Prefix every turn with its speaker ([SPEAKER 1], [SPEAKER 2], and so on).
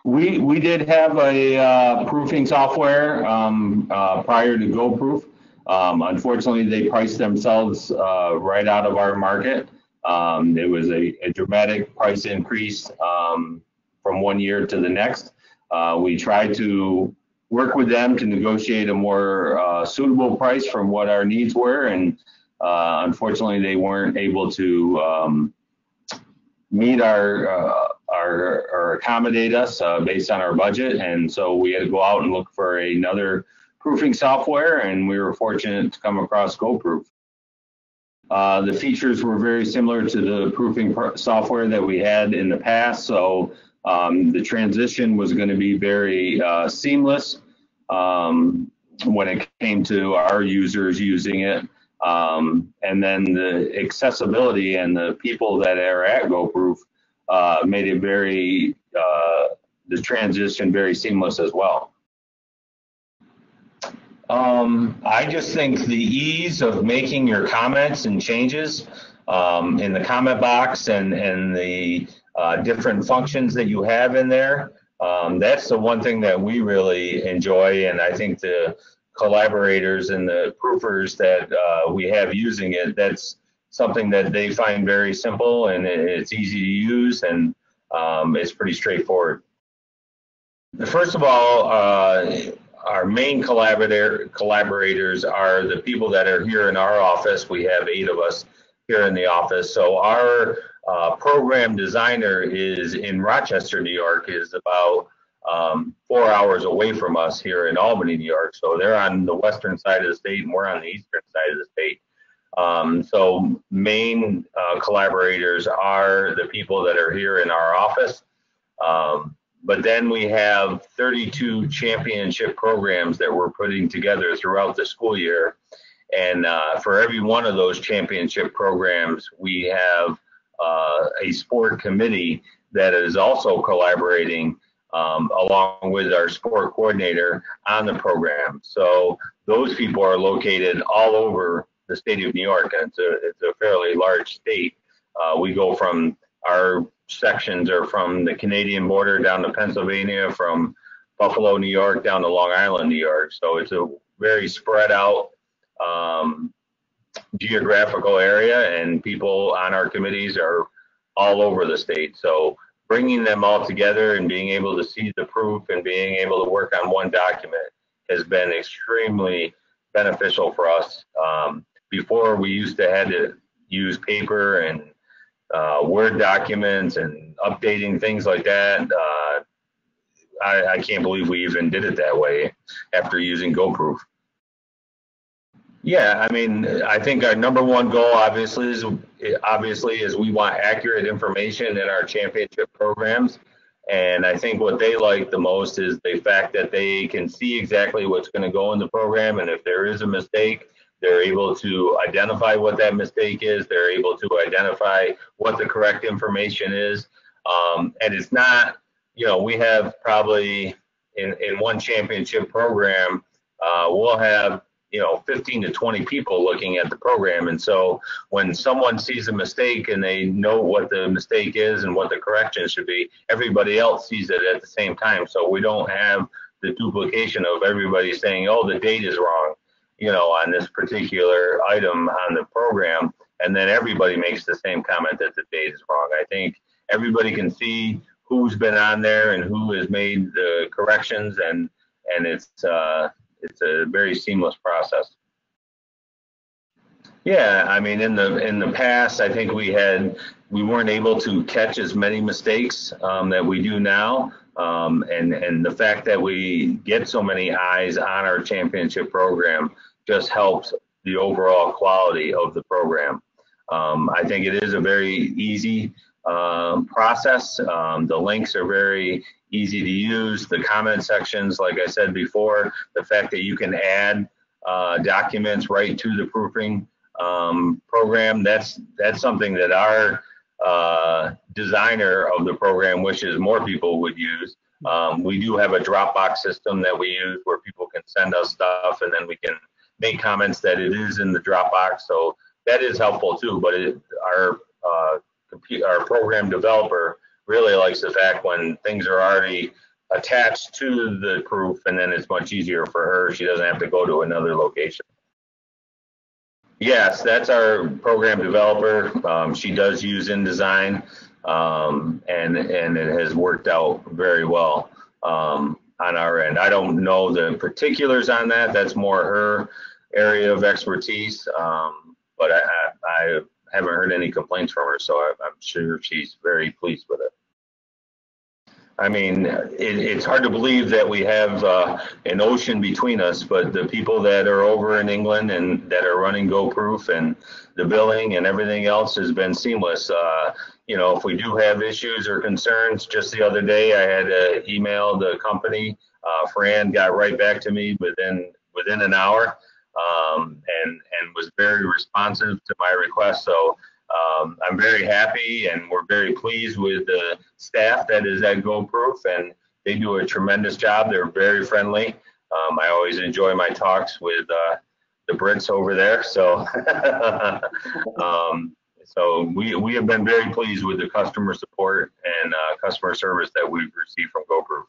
[SPEAKER 1] We did have a proofing software prior to GoProof. Unfortunately, they priced themselves right out of our market. It was a dramatic price increase from one year to the next. We tried to work with them to negotiate a more suitable price from what our needs were, and unfortunately, they weren't able to meet or accommodate us based on our budget, and so we had to go out and look for another proofing software, and we were fortunate to come across GoProof. The features were very similar to the proofing software that we had in the past, so the transition was going to be very seamless when it came to our users using it. And then the accessibility and the people that are at GoProof made it the transition very seamless as well. I just think the ease of making your comments and changes in the comment box and the different functions that you have in there, that's the one thing that we really enjoy, and I think the collaborators and the proofers that we have using it, that's something that they find very simple, and it's easy to use, and it's pretty straightforward. First of all, our main collaborators are the people that are here in our office. We have 8 of us here in the office. So our program designer is in Rochester, New York, is about 4 hours away from us here in Albany, New York. So they're on the western side of the state, and we're on the eastern side of the state. So main collaborators are the people that are here in our office. But then we have 32 championship programs that we're putting together throughout the school year. And for every one of those championship programs, we have a sport committee that is also collaborating along with our sport coordinator on the program. So those people are located all over the state of New York, and it's a fairly large state. We go from our sections are from the Canadian border down to Pennsylvania, from Buffalo, New York, down to Long Island, New York. So it's a very spread out geographical area, and people on our committees are all over the state. So bringing them all together and being able to see the proof and being able to work on one document has been extremely beneficial for us. Before, we used to have to use paper and Word documents and updating things like that. I can't believe we even did it that way after using GoProof. Yeah, I mean, I think our number one goal obviously is we want accurate information in our championship programs. And I think what they like the most is the fact that they can see exactly what's going to go in the program, and if there is a mistake, they're able to identify what that mistake is. They're able to identify what the correct information is. And it's not, we have probably in one championship program, we'll have, 15 to 20 people looking at the program. And so when someone sees a mistake and they know what the mistake is and what the correction should be, everybody else sees it at the same time. So we don't have the duplication of everybody saying, oh, the date is wrong, on this particular item on the program, and then everybody makes the same comment that the date is wrong. I think everybody can see who's been on there and who has made the corrections, and it's a very seamless process. Yeah, I mean, in the past, I think we weren't able to catch as many mistakes that we do now. And the fact that we get so many eyes on our championship program just helps the overall quality of the program. I think it is a very easy process. The links are very easy to use. The comment sections, like I said before, the fact that you can add documents right to the proofing program, that's something that our designer of the program wishes more people would use. We do have a Dropbox system that we use where people can send us stuff, and then we can make comments that it is in the Dropbox. So that is helpful too. But our program developer really likes the fact when things are already attached to the proof, and then it's much easier for her. She doesn't have to go to another location. Yes, that's our program developer. She does use InDesign, and it has worked out very well on our end. I don't know the particulars on that. That's more her area of expertise, but I haven't heard any complaints from her, so I'm sure she's very pleased with it. I mean, it's hard to believe that we have an ocean between us, but the people that are over in England and that are running GoProof and the billing and everything else has been seamless. You know, if we do have issues or concerns, just the other day I had to email the company. Fran got right back to me within an hour, and was very responsive to my request. So I'm very happy, and we're very pleased with the staff that is at GoProof, and they do a tremendous job. They're very friendly. I always enjoy my talks with the Brits over there. So, so we have been very pleased with the customer support and customer service that we've received from GoProof.